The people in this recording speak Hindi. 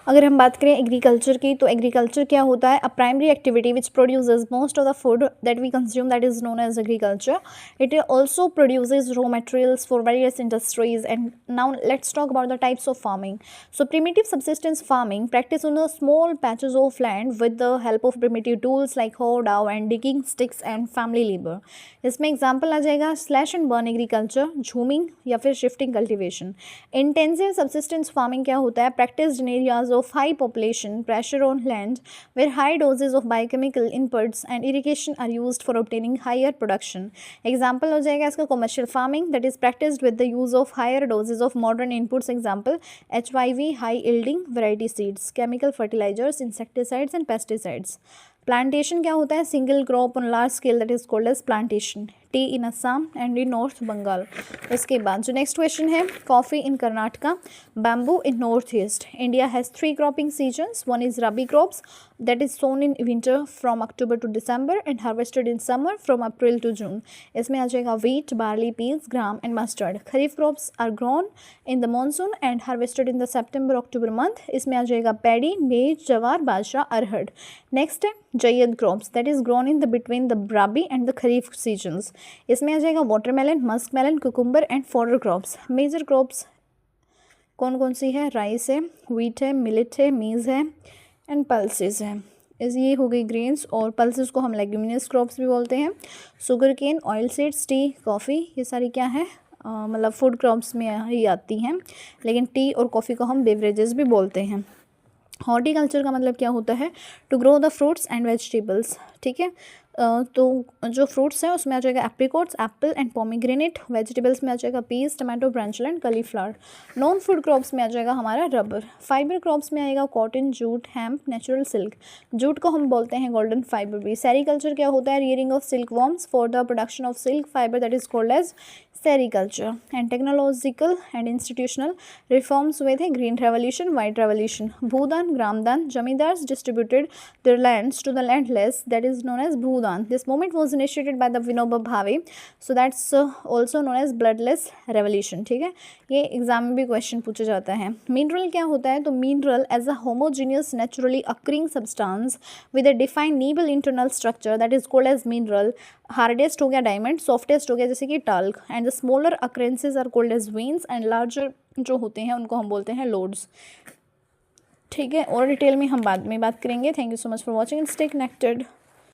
अगर हम बात करें एग्रीकल्चर की, तो एग्रीकल्चर क्या होता है? A primary activity which produces most of the food that we consume, that is known as agriculture. It also produces raw materials for various industries. And now let's talk about the types of farming. So primitive subsistence farming practice on a small patches of land with the help of primitive tools like hoe, dhow and digging sticks and family labor. इसमें एग्जाम्पल आ जाएगा स्लैश एंड बर्न एग्रीकल्चर, झूमिंग या फिर shifting cultivation. Intensive subsistence farming क्या होता है? Practised in areas of high population, pressure on land, where high doses of biochemical inputs and irrigation are used for obtaining higher production. Example हो जाएगा इसका commercial farming, that is practised with the use of higher doses of modern inputs. Example HYV, high yielding variety seeds, chemical fertilisers, insecticides and pesticides. Plantation क्या होता है? Single crop on large scale, that is called as plantation. Tea in Assam and in north Bengal. इसके बाद जो नेक्स्ट क्वेश्चन है, coffee in Karnataka, bamboo in north east. India has 3 cropping seasons. One is rabi crops that is sown in winter from October to December and harvested in summer from April to June. इसमें आ जाएगा wheat, barley, piece, gram and mustard. Kharif crops are grown in the monsoon and harvested in the September October month. इसमें आ जाएगा paddy, maize, jowar, bajra, arhar. Next है zaid crops that is grown in the between the rabi and the kharif seasons. इसमें आ जाएगा watermelon, musk melon, cucumber and fodder crops. Major crops कौन कौन सी है? राइस है, व्हीट है, मिलेट है, मीज़ है एंड पल्सेस है. ये हो गई ग्रेन्स, और पल्सेस को हम लेग्यूमिनस क्रॉप्स भी बोलते हैं. Sugar cane, oil seeds, tea, coffee, ये सारी क्या है? मतलब फूड क्रॉप्स में ही आती हैं, लेकिन टी और कॉफ़ी को हम बेवरेजेस भी बोलते हैं. हॉर्टिकल्चर का मतलब क्या होता है? To grow the fruits and vegetables. ठीक है, तो जो फ्रूट्स हैं उसमें आ जाएगा apricots, apple and pomegranate. Vegetables में आ जाएगा peas, tomato, brinjal and cauliflower. Non food crops में आ जाएगा हमारा रबर. फाइबर क्रॉप्स में आएगा cotton, jute, hemp, natural silk. Jute को हम बोलते हैं गोल्डन फाइबर भी. सेरीकल्चर क्या होता है? Rearing of silk worms for the production of silk fibre, that is called as sericulture. And technological and institutional reforms हुए थे green revolution, white revolution. Bhoodan, Gramdan, zamindars distributed their lands to the landless, that is known as bhudan. This movement was initiated by the Vinoba Bhave, so that's also known as bloodless revolution. ठीक है, ये एग्जाम में भी क्वेश्चन पूछा जाता है. मिनरल क्या होता है? तो mineral as a homogeneous naturally occurring substance with a definable internal structure, that is called as mineral. Hardest हो गया डायमंड, सॉफ्टेस्ट हो गया जैसे कि talc. And the smaller occurrences are called as veins and larger जो होते हैं उनको हम बोलते हैं लोड्स. ठीक है, और डिटेल में हम बाद में बात करेंगे. Thank you so much for watching and stay connected.